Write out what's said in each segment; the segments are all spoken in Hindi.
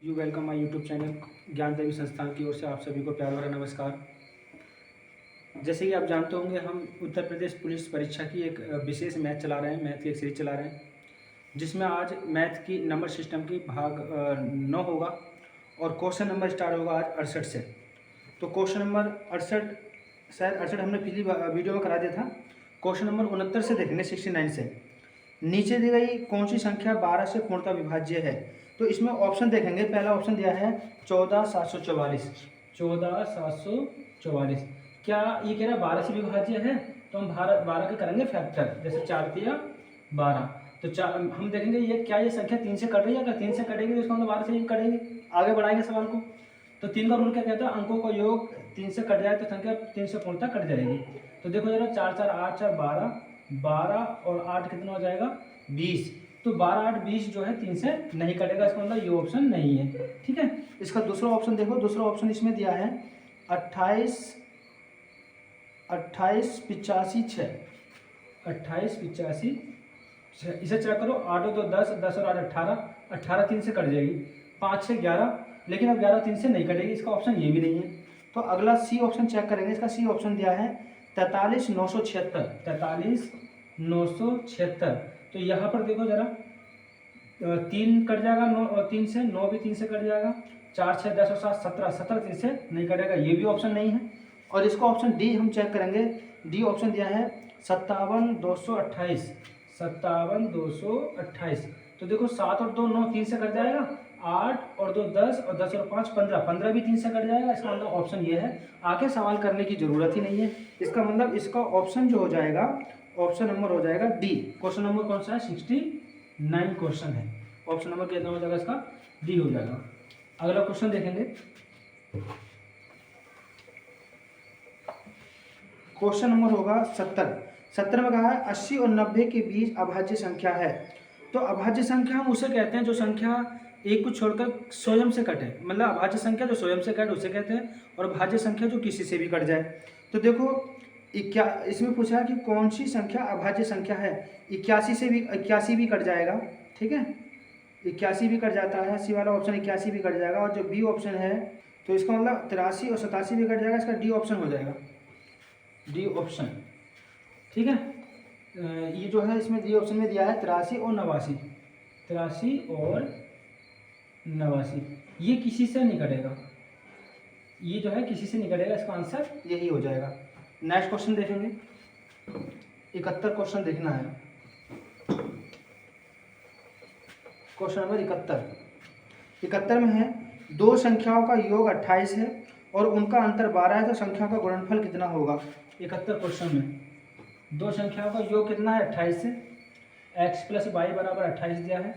You welcome my YouTube channel ज्ञान देवी संस्थान की ओर से आप सभी को प्यार भरा नमस्कार। जैसे कि आप जानते होंगे, हम उत्तर प्रदेश पुलिस परीक्षा की एक विशेष मैथ चला रहे हैं, मैथ की एक सीरीज चला रहे हैं, जिसमें आज मैथ की नंबर सिस्टम की भाग 9 होगा और क्वेश्चन नंबर स्टार्ट होगा आज 68 से। तो क्वेश्चन नंबर 68, शायद 68 हमने पिछली वीडियो में करा दिया था। क्वेश्चन नंबर 69 से देखेंगे, 69 से। नीचे दी गई कौन सी संख्या 12 से पूर्णतः विभाज्य है? तो इसमें ऑप्शन देखेंगे। पहला ऑप्शन दिया है 14,744। 14,744 क्या ये कह रहा है 12 से विभाज्य है? तो हम 12 के करेंगे फैक्टर, जैसे 4 तिया 12। तो हम देखेंगे ये क्या ये संख्या 3 से कट रही है। अगर 3 से कटेगी तो इसका मतलब 12 से ही कटेगी। आगे बढ़ाएंगे सवाल को। तो 3 का रूल क्या कहता है? अंकों का योग 3 से कट जाए तो संख्या 3 से पूर्णतः कट जाएगी। तो देखो जरा, 4 4 8 4 12, 12 और 8 कितना हो जाएगा? 20। तो 12 8 20 जो है 3 से नहीं कटेगा, इसका मतलब ये ऑप्शन नहीं है। ठीक है। इसका दूसरा ऑप्शन देखो। दूसरा ऑप्शन इसमें दिया है 28 28 85 6। 28 85 6। इसे चेक करो। 8 तो 10, 10 और 8 18, 18 3 से कट जाएगी। 5 से 11, लेकिन अब 11 3 से नहीं कटेगी, इसका ऑप्शन ये भी नहीं है। तो अगला सी ऑप्शन चेक करेंगे। इसका सी ऑप्शन दिया है 43 976। 43 976। तो यहाँ पर देखो जरा, 3 कट जाएगा 9 3 से, 9 भी 3 से कट जाएगा, 4 6 10 और 7 17, 17 3 से नहीं कटेगा, ये भी ऑप्शन नहीं है। और इसका ऑप्शन डी हम चेक करेंगे। डी ऑप्शन दिया है 57 228। 57 228। तो देखो 7 और 2 9 3 से कट जाएगा, 8 और 2 10 और 10 और 5 15, 15 भी 3 से कट जाएगा। इसका मतलब ऑप्शन ये है। आगे सवाल करने की जरूरत ही नहीं है। इसका मतलब इसका ऑप्शन जो हो जाएगा, ऑप्शन नंबर हो जाएगा डी। क्वेश्चन नंबर कौन सा है? 69 क्वेश्चन है। ऑप्शन नंबर कितना हो जाएगा इसका? डी हो जाएगा। अगला क्वेश्चन देखेंगे। क्वेश्चन नंबर होगा 70। 70 में कहा है 80 और 90 के बीच अभाज्य संख्या है। तो अभाज्य संख्या हम उसे कहते हैं जो संख्या एक को छोड़कर स्वयं से कटे। मतलब अभाज्य संख्या जो स्वयं से कटे उसे कहते हैं, और भाज्य संख्या जो किसी से भी कट जाए। तो देखो इसमें पूछा है कि कौन सी संख्या अभाज्य संख्या है। 81 भी कट जाएगा। ठीक है, 81 भी कट जाता है। सी वाला ऑप्शन 81 भी कट जाएगा। और जो बी ऑप्शन है तो इसका मतलब 83 और 87 भी कट जाएगा। इसका डी ऑप्शन हो जाएगा, डी ऑप्शन। ठीक है। ये जो है इसमें डी ऑप्शन में दिया है 83 और 89। 83 और 89 ये किसी से नहीं कटेगा। ये जो है किसी से नहीं कटेगा, इसका आंसर यही हो जाएगा। नेक्स्ट क्वेश्चन देखेंगे। 71 क्वेश्चन देखना है। क्वेश्चन नंबर 71 में है दो संख्याओं का योग 28 है और उनका अंतर 12 है, तो संख्या का गुणनफल कितना होगा? 71 क्वेश्चन में दो संख्याओं का योग कितना है? 28 है। x + y बराबर 28 दिया है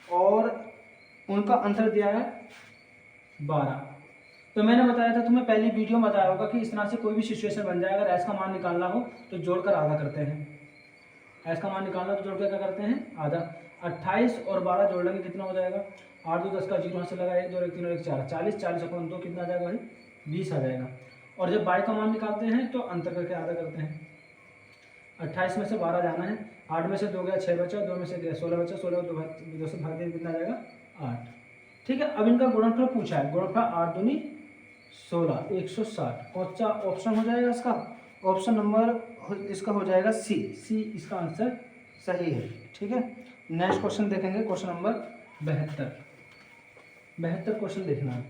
और उनका अंतर दिया है 12। तो मैंने बताया था तुम्हें, पहली वीडियो में बताया होगा कि इस तरह से कोई भी सिचुएशन बन जाए, अगर s का मान निकालना हो तो जोड़कर आधा करते हैं। s का मान निकालना तो जोड़कर क्या करते हैं? आधा। 28 और 12 जोड़ लेंगे कितना हो जाएगा? 8 2 10 का 0 से लगा 1 2 1 3 और 1 4, 40 40 अपन 2 कितना आ जाएगा भाई? 20 आ जाएगा। और जब y का मान निकालते हैं तो अंतर करके आधा करते हैं। 28 में से 12 जाना है, 8 में से 2 गया 6 बचा, 2 में से गया 16 बचा, 16 2 से भाग देंगे कितना आ जाएगा? 8। ठीक है। अब इनका गुणनफल पूछा है। गुणनफल 8 दूनी 16, 160। कौन सा ऑप्शन हो जाएगा इसका? ऑप्शन नंबर इसका हो जाएगा सी। सी इसका आंसर सही है। ठीक है। नेक्स्ट क्वेश्चन देखेंगे। क्वेश्चन नंबर 72 क्वेश्चन देखना है।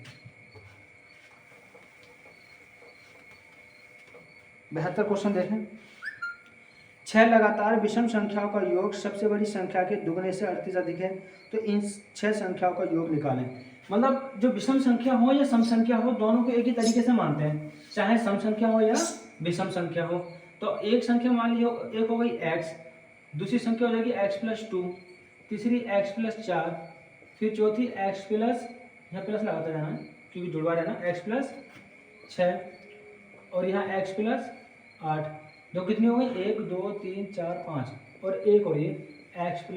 72 क्वेश्चन देखें। 6 लगातार विषम संख्याओं का योग सबसे बड़ी संख्या के दुगने से 38 अधिक है, तो इन 6 संख्याओं का योग निकालें। मतलब जो विषम संख्या हो या सम संख्या हो, दोनों को एक ही तरीके से मानते हैं, चाहे सम संख्या हो या विषम संख्या हो। तो एक संख्या मान ली, एक हो गई x, दूसरी संख्या हो जाएगी x + 2, तीसरी x + 4, फिर चौथी x प्लस, यहाँ प्लस लगाता जाना है क्योंकि जुड़वा रहना, x + 6 और यहाँ x + 8। दो कितनी हो गई? 1 2 3 4 5 और एक और ये x +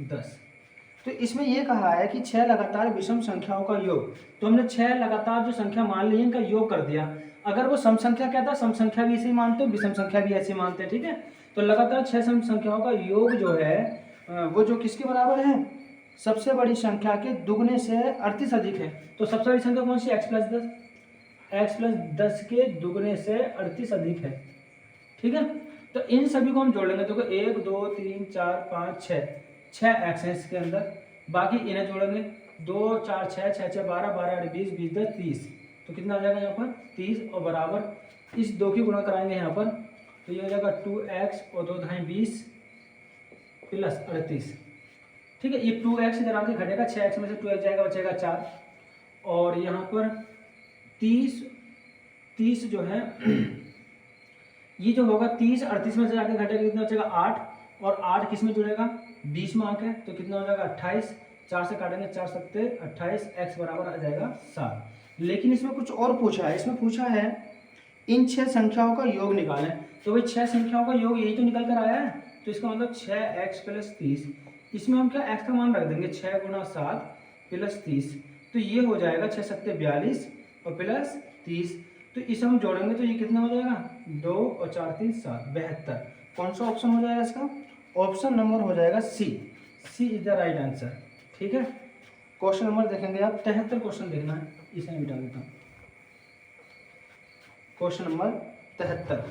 10। तो इसमें ये कहा है कि 6 लगातार विषम संख्याओं का योग। तो हमने 6 लगातार जो संख्या मान ली इनका योग कर दिया। अगर वो सम संख्या कहता, सम संख्या भी ऐसे ही मानते हो, विषम संख्या भी ऐसे मानते हैं। ठीक है। तो लगातार 6 सम संख्याओं का योग जो है वो जो किसके बराबर है? सबसे बड़ी संख्या के दुगने से 38 अधिक है। तो सबसे बड़ी संख्या कौन सी? x plus 10। x प्लस 10 के दुगने से 38 अधिक है। ठीक है, तो इन सभी को हम जोड़ लेंगे। देखो 1 2 3 4 5 6 x है इसके अंदर, बाकी इन्हें जोड़ेंगे 2 4 6 6 6 12 12 8 20 20 10 30। तो कितना आ जाएगा यहाँ पर 30 और बराबर इस 2 की गुणा कराएंगे यहाँ पर, तो ये हो जाएगा 2x और 2 ढाई 20 प्लस 38। ठीक है, ये 2x इधर आके घटेगा, 6x में से 2x जाएगा, बचेगा 4। और यहाँ पर 30 जो है ये जो होगा 30 38 में से जाके घटेगा, कितना बचेगा 8। और 8 किस में जुड़ेगा? 20 में आके, तो कितना हो जाएगा 28। 4 से काटेंगे 4 सत्ते 28, x बराबर आ जाएगा 7। लेकिन इसमें कुछ और पूछा है, इसमें पूछा है इन 6 संख्याओं का योग निकालें। तो भाई 6 संख्याओं का योग यही तो निकल कर आया है, तो इसका मतलब 6x प्लस 30। इसमें हम क्या x का मान रख देंगे 6 गुणा 7 प्लस 30, तो ये हो जाएगा 6 सत्ते 42 और प्लस 30। तो इसे हम जोड़ेंगे तो ये कितना हो जाएगा 2 और 4 3 7 72। कौन सा ऑप्शन हो जाएगा इसका? ऑप्शन नंबर हो जाएगा सी इज द राइट आंसर। ठीक है, क्वेश्चन नंबर देखेंगे आप 73 क्वेश्चन देखना है, इसे मैं मिटा देता हूँ। क्वेश्चन नंबर 73,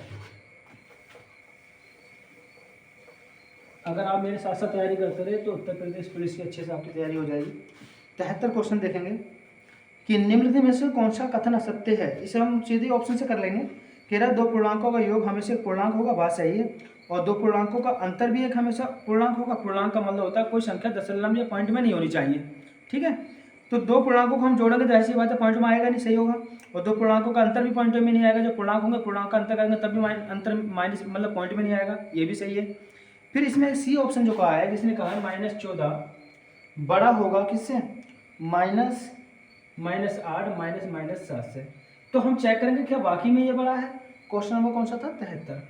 अगर आप मेरे साथ साथ तैयारी करते रहे तो उत्तर प्रदेश पुलिस की अच्छे से आपकी तैयारी हो जाएगी। 73 क्वेश्चन देखेंगे कि निम्नलिखित में से कौन सा कथन असत्य है। इसे हम सीधे ऑप्शन से कर लेंगे। कह रहा है 2 पूर्णांकों का योग हमेशा एक पूर्णांक होगा, बात सही है। और 2 पूर्णांकों का अंतर भी एक हमेशा पूर्णांक होगा। पूर्णांक का मतलब होता है कोई संख्या दशमलव या पॉइंट में नहीं होनी चाहिए। ठीक है, तो 2 पूर्णांकों को हम जोड़ेंगे तो ऐसी बात है पॉइंट में आएगा नहीं, सही होगा। और 2 पूर्णांकों का अंतर भी पॉइंट में नहीं आएगा, जो पूर्णांक होंगे पूर्णांक का अंतर करेंगे तब भी अंतर माइनस मतलब पॉइंट में नहीं आएगा, ये भी सही है। फिर इसमें सी ऑप्शन जो कहा है, जिसने कहा है -14 बड़ा होगा किससे? -8 -7 से। तो हम चेक करेंगे क्या वाकई में ये बड़ा है। क्वेश्चन नंबर कौन सा था? 73।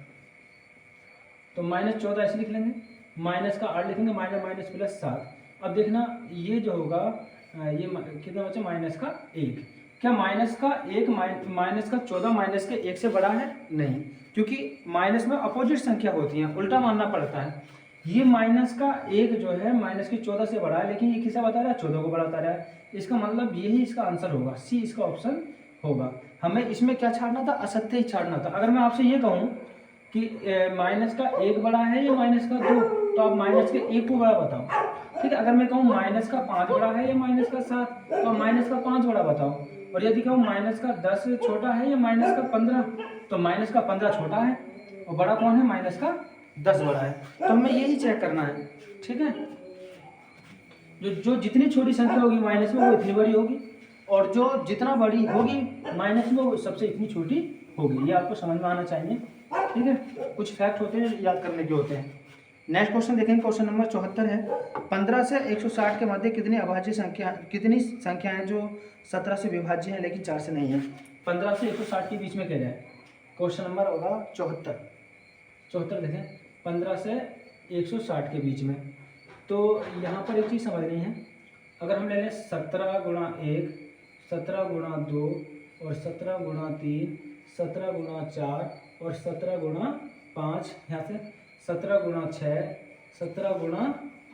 तो -14 ऐसे लिख लेंगे, माइनस का 8 लिखेंगे, माइनस प्लस 7। अब देखना ये जो होगा ये कितना बचा? माइनस का 1। क्या माइनस का 1 माइनस का 14 माइनस के 1 से बड़ा है? नहीं, क्योंकि माइनस में अपोजिट संख्या होती है, उल्टा मानना पड़ता है। ये माइनस का 1 जो है माइनस की 14 से बड़ा है, लेकिन ये किसे बता रहा है? 14 को बड़ा बता रहा है। इसका मतलब यही इसका आंसर होगा, सी इसका ऑप्शन होगा। हमें इसमें क्या छाड़ना था? असत्य ही छाड़ना था। अगर मैं आपसे ये कहूँ कि माइनस का 1 बड़ा है या माइनस का 2, तो आप माइनस के 1 को बड़ा बताओ। ठीक है, अगर मैं कहूँ माइनस का 5 बड़ा है या माइनस का 7, तो आप माइनस का 5 बड़ा बताओ। और यदि कहूँ माइनस का 10 छोटा है या माइनस का 15, तो माइनस का 15 छोटा है और बड़ा कौन है? माइनस का 10 बड़ा है। तो हमें यही चेक करना है। ठीक है, जो जितनी छोटी संख्या होगी माइनस में वो इतनी बड़ी होगी, और जो जितना बड़ी होगी माइनस में वो सबसे इतनी छोटी होगी। ये आपको समझ में आना चाहिए। ठीक है, कुछ फैक्ट होते हैं याद करने के होते हैं। नेक्स्ट क्वेश्चन देखेंगे, क्वेश्चन नंबर 74 है। 15 से 160 के मध्य कितनी संख्याएं जो 17 से विभाज्य हैं लेकिन 4 से नहीं है? 15 से 160 के बीच में कह रहा है। क्वेश्चन नंबर होगा 74 देखें, 15 से 160 के बीच में। तो यहाँ पर एक चीज़ समझनी है, अगर हम ले लें 17 गुणा 1, 17 गुणा 2 और 17 गुणा 3, 17 गुणा 4 और 17 गुणा 5, यहाँ से 17 गुणा 6, 17 गुणा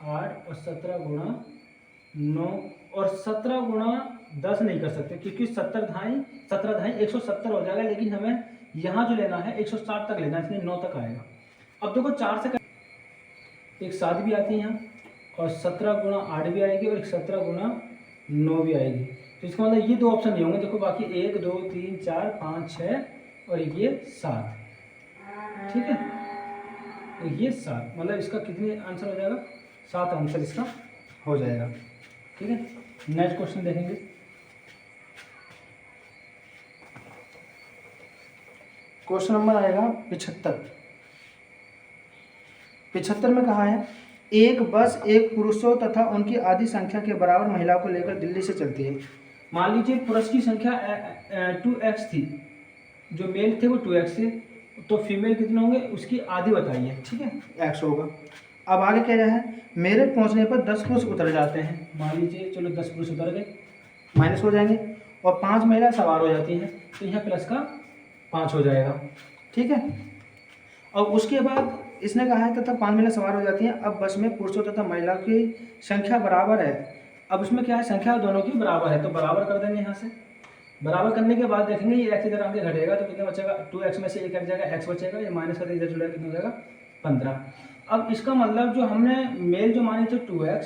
8 और 17 गुणा 9 और 17 गुणा 10 नहीं कर सकते, क्योंकि 17 ढाई 170 हो जाएगा। लेकिन हमें यहाँ जो लेना है 160 तक लेना है, इसलिए 9 तक आएगा। अब देखो 4 से एक 7 भी आती है यहाँ, और 17 गुणा 8 भी आएगी और एक 17 गुणा 9 भी आएगी। तो इसका मतलब ये 2 ऑप्शन नहीं होंगे। देखो बाकी 1 2 3 4 5 6 और ये 7। ठीक है, तो ये 7 मतलब इसका कितने आंसर हो जाएगा? 7 आंसर इसका हो जाएगा। ठीक है, नेक्स्ट क्वेश्चन देखेंगे। क्वेश्चन नंबर आएगा 75 में कहा है एक बस एक पुरुषों तथा उनकी आधी संख्या के बराबर महिलाओं को लेकर दिल्ली से चलती है। मान लीजिए पुरुष की संख्या 2x थी, जो मेल थे वो 2x थे, तो फीमेल कितने होंगे उसकी आधी बताइए। ठीक है, x होगा। अब आगे कह रहा है मेरठ पहुंचने पर 10 पुरुष उतर जाते हैं। मान लीजिए चलो 10 पुरुष उतर गए, माइनस हो जाएंगे, और 5 महिला सवार हो जाती हैं, तो यहाँ प्लस का 5 हो जाएगा। ठीक है, और उसके बाद इसने कहा है तथा 5 महिला सवार हो जाती हैं। अब बस में पुरुषों तथा महिला की संख्या बराबर है। अब उसमें क्या है, संख्या दोनों की बराबर है, तो बराबर कर देंगे यहाँ से। बराबर करने के बाद देखेंगे ये x इधर आगे घटेगा तो कितना बचेगा, 2x में से एक हट जाएगा, x बचेगा, ये माइनस करके इधर जुड़ेगा, कितना हो जाएगा 15। अब इसका मतलब जो हमने मेल जो मानी थी 2x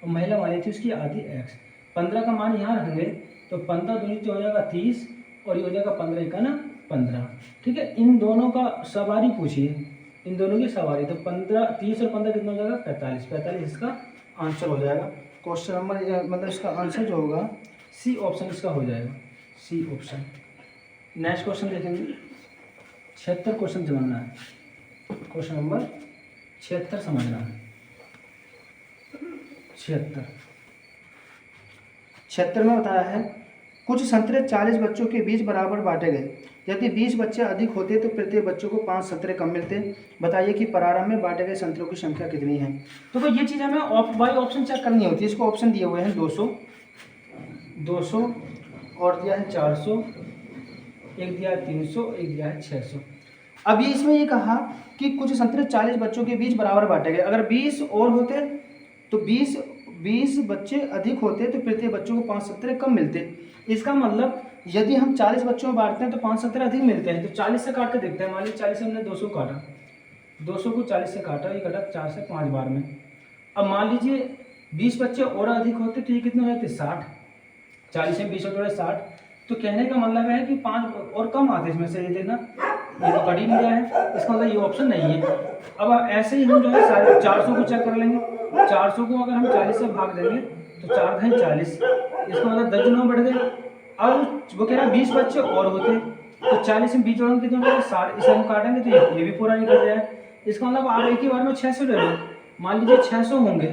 और महिला मानी थी उसकी आधी x, 15 का मान यहाँ रखेंगे तो 15 दूनी हो जाएगा 30 और ये हो जाएगा 15 का ना 15। ठीक है, इन दोनों का सवारी पूछिए, इन दोनों की सवारी, तो 15 30 और 15 कितना हो जाएगा 45 इसका आंसर हो जाएगा। क्वेश्चन नंबर मतलब इसका आंसर जो होगा सी ऑप्शन इसका हो जाएगा, सी ऑप्शन। नेक्स्ट क्वेश्चन देखेंगे, 76 क्वेश्चन समझना है, क्वेश्चन नंबर 76 समझना है। 76 में बताया है कुछ संतरे 40 बच्चों के बीच बराबर बांटे गए। यदि 20 बच्चे अधिक होते तो प्रत्येक बच्चों को 5 संतरे कम मिलते। बताइए कि प्रारंभ में बांटे गए संतरों की संख्या कितनी है। तो ये चीज़ हमें बाई ऑप्शन चेक करनी होती है। इसको ऑप्शन दिए हुए हैं 200 और दिया है 400, एक दिया है 300, एक दिया है 600। अभी इसमें ये कहा कि कुछ संतरे 40 बच्चों के बीच बराबर बांटे गए। अगर 20 और होते तो 20 बच्चे अधिक होते तो प्रत्येक बच्चों को 5 संतरे कम मिलते। इसका मतलब यदि हम 40 बच्चों में बांटते हैं तो 5 संतरे अधिक मिलते हैं। तो 40 से काट के देखते हैं। मान लीजिए 40 से हमने 200 काटा, 200 को 40 से काटा, ये कटा 4 से 5 बार में। अब मान लीजिए 20 बच्चे और अधिक होते तो ये कितने हो जाते 60, 40 में 20 और जोड़े 60। तो कहने का मतलब है कि 5 और कम आते इसमें से। ये देखना, ये तो कट ही नहीं गया है, इसका मतलब ये ऑप्शन नहीं है। अब ऐसे ही हम जो है 400 को चेक कर लेंगे। 400 को अगर हम 40 से भाग देंगे तो 4 घई 40, इसका मतलब 10 गुना बढ़ गए। अब वो कह रहा है 20 बच्चे और होते तो 40 में 20 जोड़ेंगे कितने होंगे 60, इसे हम काटेंगे तो ये भी पूरा नहीं कर रहा है। इसका मतलब आप एक ही बार में 600 ले लो। मान लीजिए 600 होंगे,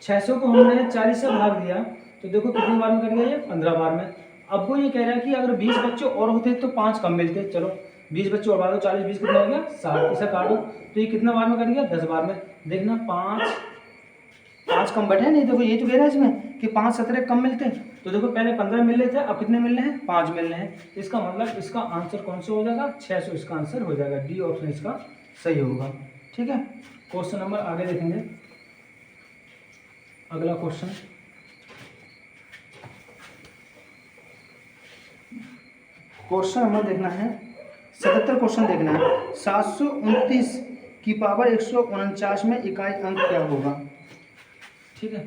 600 को हमने 40 से भाग दिया तो देखो कितनी बार में कट गया, ये 15 बार में। अब वो ये कह रहा है कि अगर 20 बच्चे और होते तो 5 कम मिलते। चलो 20 बच्चे और बढ़ा दो, 40 20 कितना हो गया 60, इसे काटो तो ये कितना बार में कट गया 10 बार में। देखना 5 कम बैठे नहीं। देखो ये तो कह रहा है इसमें कि 5 17 कम मिलते हैं। तो देखो पहले 15 मिल रहे थे, अब कितने मिल रहे हैं 5 मिल रहे हैं। इसका मतलब इसका आंसर कौन सा हो जाएगा 600 इसका आंसर हो जाएगा। डी ऑप्शन इसका सही होगा। ठीक है, क्वेश्चन नंबर आगे देखेंगे। अगला क्वेश्चन नंबर देखना है 77 क्वेश्चन देखना है। 729 की पावर 149 में इकाई अंक क्या होगा। ठीक है,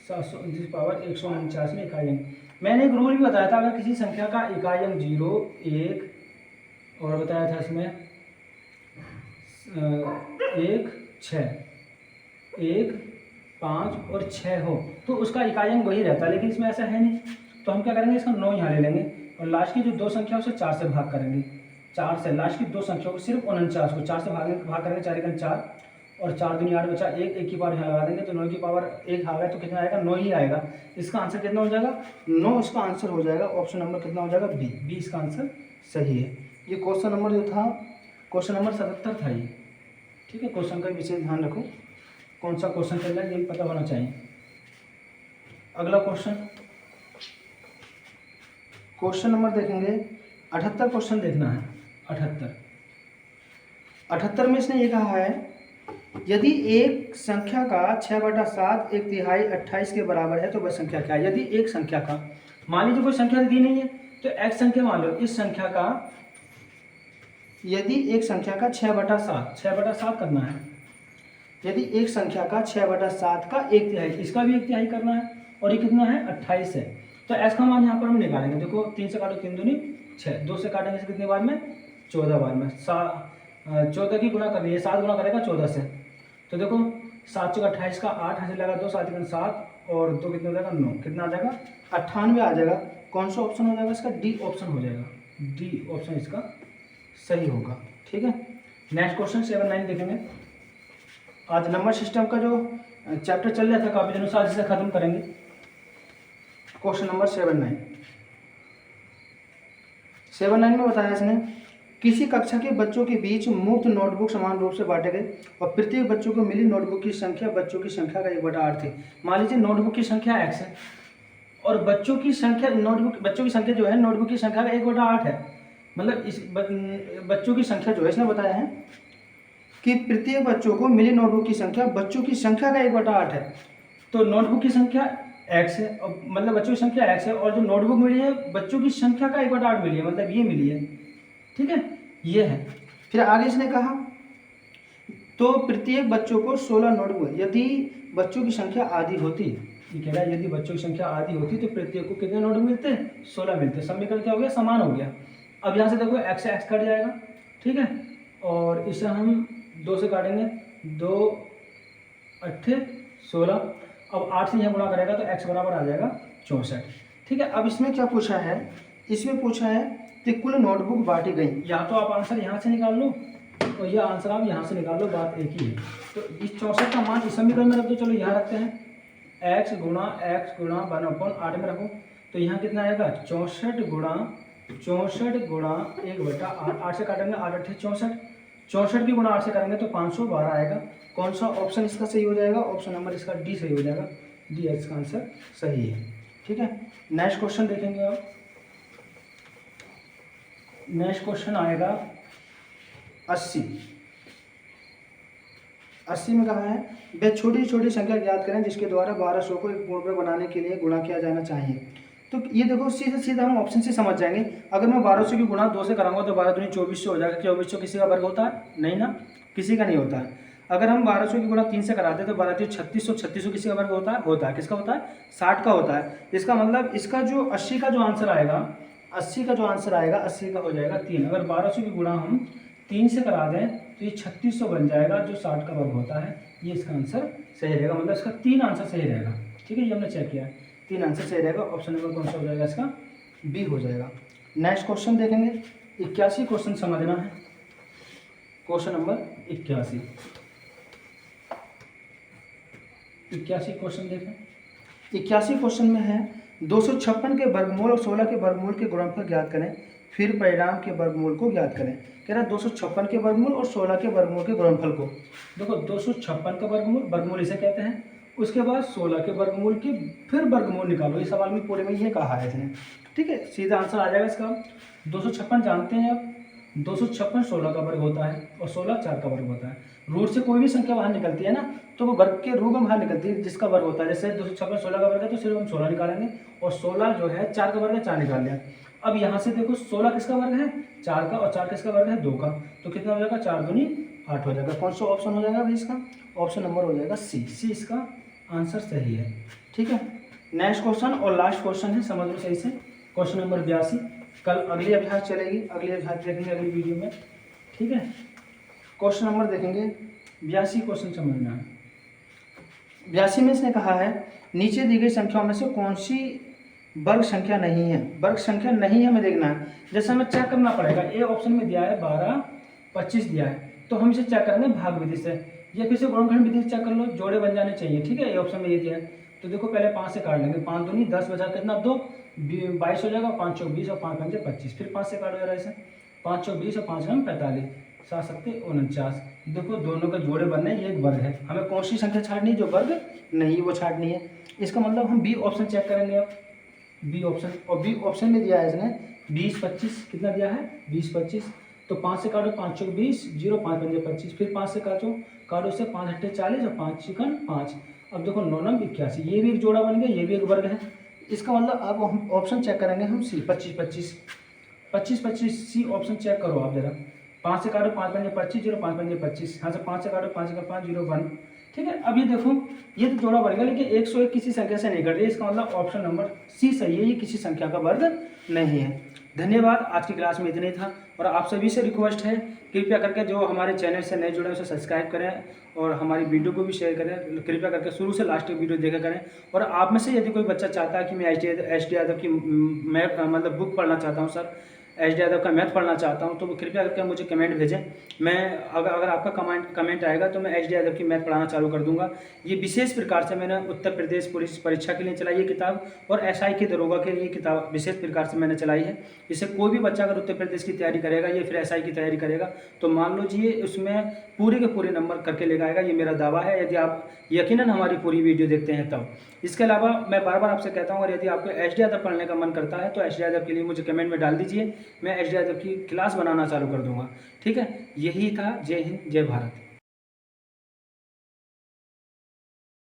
729 पावर 149 में इकाई अंक। मैंने एक रूल भी बताया था, अगर किसी संख्या का इकाई अंक 0 1 और बताया था इसमें 1 6 1 5 और 6 हो तो उसका इकाई अंक वही रहता है। लेकिन इसमें ऐसा है नहीं, तो हम क्या करेंगे इसका 9 यहाँ ले लेंगे और लास्ट की जो 2 संख्या उसे 4 से भाग करेंगे। 4 से लास्ट की 2 संख्या को सिर्फ 49 को 4 से भाग करेंगे, 4 × 4 और 4 दूनी 8 बचा 1 की पावर यहाँ लगा देंगे तो 9 की पावर 1 आ गया तो कितना आएगा 9 ही आएगा। इसका आंसर कितना हो जाएगा 9 इसका आंसर हो जाएगा। ऑप्शन नंबर कितना हो जाएगा बी इसका आंसर सही है। ये क्वेश्चन नंबर जो था क्वेश्चन नंबर 77 था ये। ठीक है, क्वेश्चन का विशेष ध्यान रखो, कौन सा क्वेश्चन चल रहा है ये पता होना चाहिए। अगला क्वेश्चन नंबर देखेंगे 78 क्वेश्चन देखना है। 78 में इसने ये कहा है यदि एक संख्या का 6/7 1/3 28 के बराबर है तो वह संख्या क्या है। यदि एक संख्या का, मान लीजिए कोई संख्या दी नहीं है तो एक संख्या मान लो, इस संख्या का यदि एक संख्या का 6/7 करना है, यदि एक संख्या का 6/7 का 1/3, इसका भी 1/3 करना है और ये कितना है 28 है, तो ऐसा का मान यहाँ पर हम निकालेंगे। देखो 3 से काटो 3 दूनी 6, 2 से काटेंगे से कितने बार में 14 बार में। 14 की गुणा कर रही है, 7 गुणा करेगा 14 से, तो देखो 7 × 28 का 8 हंसी लगा 2 7 × 7 और 2 कितना हो जाएगा 9, कितना आ जाएगा 98 आ जाएगा। कौन सा ऑप्शन हो जाएगा इसका डी ऑप्शन हो जाएगा। डी ऑप्शन इसका सही होगा। ठीक है, नेक्स्ट क्वेश्चन 7 9 देखेंगे। आज नंबर सिस्टम का जो चैप्टर चल रहा था काफ़ी दिनों से, आज इसे खत्म करेंगे। क्वेश्चन नंबर 7 9 में बताया इसने किसी कक्षा के बच्चों के बीच मुफ्त नोटबुक समान रूप से बांटे गए और प्रत्येक बच्चों को मिली नोटबुक की संख्या बच्चों की संख्या का 1/8 थी। मान लीजिए नोटबुक की संख्या x है और बच्चों की संख्या जो है नोटबुक की संख्या का 1/8 है। मतलब इस बच्चों की संख्या जो है इसने बताया है कि प्रत्येक बच्चों को मिली नोटबुक की संख्या बच्चों की संख्या का 1/8 है। तो नोटबुक की संख्या x है, मतलब बच्चों की संख्या x है, और जो नोटबुक मिली है बच्चों की संख्या का 1/8 मिली है, मतलब ये मिली है। ठीक है, ये है। फिर आगे इसने कहा तो प्रत्येक बच्चों को 16 नोटबुक, यदि बच्चों की संख्या आधी होती, ये कह रहा है यदि बच्चों की संख्या आधी होती तो प्रत्येक को कितने नोटबुक मिलते हैं? 16 मिलते। समीकरण क्या हो गया? समान हो गया। अब यहाँ से देखो x से x कट जाएगा, ठीक है, और इसे हम 2 से काटेंगे, 2 8 16। अब 8 से यहाँ गुणा करेगा तो x बराबर आ जाएगा 64। ठीक है, अब इसमें क्या पूछा है? इसमें पूछा है कि कुल नोटबुक बांटी गई। या तो आप आंसर यहाँ से निकाल लो और यह आंसर आप यहाँ से निकाल लो, बात एक ही है। तो इस 64 का मान इस समीकरण में रख दो। चलो यहाँ रखते हैं, x गुणा 1/8 में रखो, तो यहाँ कितना आएगा? 64 गुणा 1/8। 8 से काटेंगे, 8 8 64, 64 की गुणा 8 से करेंगे तो 512 आएगा। कौन सा ऑप्शन इसका सही हो जाएगा? ऑप्शन नंबर इसका डी सही हो जाएगा। डी इसका आंसर सही है। ठीक है, नेक्स्ट क्वेश्चन देखेंगे आप। नेक्स्ट क्वेश्चन आएगा 80 में कहा है वे छोटी छोटी संख्या ज्ञात करें जिसके द्वारा 1200 को एक पूर्ण वर्ग बनाने के लिए गुणा किया जाना चाहिए। तो ये देखो सीधा सीधा हम ऑप्शन से समझ जाएंगे। अगर मैं 1200 की गुणा 2 से कराऊंगा तो 12 दूनी 2400 हो जाएगा। 2400 किसी का वर्ग होता है? नहीं ना, किसी का नहीं होता है। अगर हम 1200 की गुणा 3 से कराते हैं तो 12 3 3600, 3600 किसी का वर्ग होता है? होता है। किसका होता है? 60 का होता है। इसका मतलब इसका जो 80 का जो आंसर आएगा, 80 का जो आंसर आएगा 80 का हो जाएगा 3। अगर 1200 की गुणा हम 3 से करा दें तो ये 3600 बन जाएगा जो 60 का वर्ग होता है। ये इसका आंसर सही रहेगा, मतलब इसका 3 आंसर सही रहेगा। ठीक है, ये हमने चेक किया है, 3 आंसर सही रहेगा। ऑप्शन नंबर कौन सा हो जाएगा? इसका बी हो जाएगा। नेक्स्ट क्वेश्चन देखेंगे, 81 क्वेश्चन समझना है। क्वेश्चन नंबर 81 क्वेश्चन देखें। 81 क्वेश्चन में है 256 के वर्गमूल और 16 के वर्गमूल के गुणनफल ज्ञात करें, फिर परिणाम के वर्गमूल को ज्ञात करें। कह रहा है 256 के वर्गमूल और 16 के वर्गमूल के गुणनफल को। देखो 256 का वर्गमूल इसे कहते हैं, उसके बाद 16 के वर्गमूल की फिर वर्गमूल निकालो। इस सवाल में पूरे में ये कहा है इसने। ठीक है, सीधा आंसर आ जाएगा इसका। 256 जानते हैं आप, 256 16 का वर्ग होता है और 16 4 का वर्ग होता है। रूट से कोई भी संख्या बाहर निकलती है ना, तो वो वर्ग के रूप में बाहर निकलती है जिसका वर्ग होता है। जैसे 256 16 का वर्ग है तो सिर्फ हम 16 निकालेंगे, और 16 जो है 4 का वर्ग है, 4 निकाल लिया। अब यहाँ से देखो 16 किसका वर्ग है? 4 का, और 4 किसका वर्ग है? 2 का। तो कितना हो जाएगा? 4 दूनी 8 हो जाएगा। कौन सा ऑप्शन हो जाएगा भाई इसका? ऑप्शन नंबर हो जाएगा सी। सी इसका आंसर सही है। ठीक है, नेक्स्ट क्वेश्चन और लास्ट क्वेश्चन है, समझ लो सही से। Question number 82। कल अगली अभ्यास चलेगी, अगली अभ्यास देखेंगे अगली वीडियो में। ठीक है, क्वेश्चन नंबर देखेंगे 82 क्वेश्चन समझना है। 82 में इसने कहा है नीचे दी गई संख्याओं में से कौन सी वर्ग संख्या नहीं है? वर्ग संख्या नहीं है हमें देखना है। जैसे हमें चेक करना पड़ेगा, ए ऑप्शन में दिया है 12 25 दिया है, तो हम इसे चेक करेंगे भाग विधि से, या फिर से गुणनखंड विधि से चेक कर लो, जोड़े बन जाने चाहिए। ठीक है, ए ऑप्शन में ये दिया है, तो देखो पहले 5 से काट लेंगे। 5 दूनी 10 बचा कितना? 2, 22 हो जाएगा। 5 चौक 20 और 5 पंजे 25। फिर 5 से काटो जरा इसे, 5 चौक 20 और 5 नम 45, 7 सत्ते 49। देखो दोनों का जोड़े बनना है, ये एक वर्ग है। हमें कौन सी संख्या छाड़नी है? जो वर्ग नहीं वो छाड़नी है। इसका मतलब हम बी ऑप्शन चेक करेंगे अब, बी ऑप्शन। और बी ऑप्शन में दिया है इसने 20 25। कितना दिया है? 20 25। तो 5 से काटो, 5 चौक 20, 0 5 पंजे 25। फिर 5 से काटो से 5 अट्ठे 40 और 5 चिकन 5। अब देखो 9 9 81, ये भी एक जोड़ा बन गया, ये भी एक वर्ग है। इसका मतलब अब हम ऑप्शन चेक करेंगे हम सी 25 25 25 25। सी ऑप्शन चेक करो आप जरा। 5 से काटो 5 पंजे 25, 0 5 पंजे 25। यहाँ से 5 से काटो 5 5 0 1। ठीक है, अब ये देखो ये तो जोड़ा बन गया, लेकिन 101 किसी संख्या से नहीं कट रही है। इसका मतलब ऑप्शन नंबर सी सही है, ये किसी संख्या का वर्ग नहीं है। धन्यवाद, आज की क्लास में इतना ही था। और आप सभी से रिक्वेस्ट है कृपया करके जो हमारे चैनल से नए जुड़े हैं उसे सब्सक्राइब करें और हमारी वीडियो को भी शेयर करें। कृपया करके शुरू से लास्ट तक वीडियो देखा करें। और आप में से यदि कोई बच्चा चाहता है कि मैं एच डी यादव की मतलब बुक पढ़ना चाहता हूँ सर, एच डी यादव का मैथ पढ़ना चाहता हूँ, तो वो कृपया करके मुझे कमेंट भेजें। मैं अगर आपका कमेंट आएगा तो मैं एच डी यादव की मैथ पढ़ाना चालू कर दूंगा। ये विशेष प्रकार से मैंने उत्तर प्रदेश पुलिस परीक्षा के लिए चलाई है किताब, और एसआई की दरोगा के लिए किताब विशेष प्रकार से मैंने चलाई है। इससे कोई भी बच्चा अगर उत्तर प्रदेश की तैयारी करेगा या फिर एसआई की तैयारी करेगा तो मान लीजिए उसमें पूरे के पूरे नंबर करके लेकर आएगा, ये मेरा दावा है, यदि आप यकीनन हमारी पूरी वीडियो देखते हैं तब। इसके अलावा मैं बार बार आपसे कहता हूँ, और यदि आपको एच डी यादव पढ़ने का मन करता है तो एच डी यादव के लिए मुझे कमेंट में डाल दीजिए, मैं एच डी यादव की क्लास बनाना चालू कर दूंगा। ठीक है, यही था। जय हिंद, जय भारत।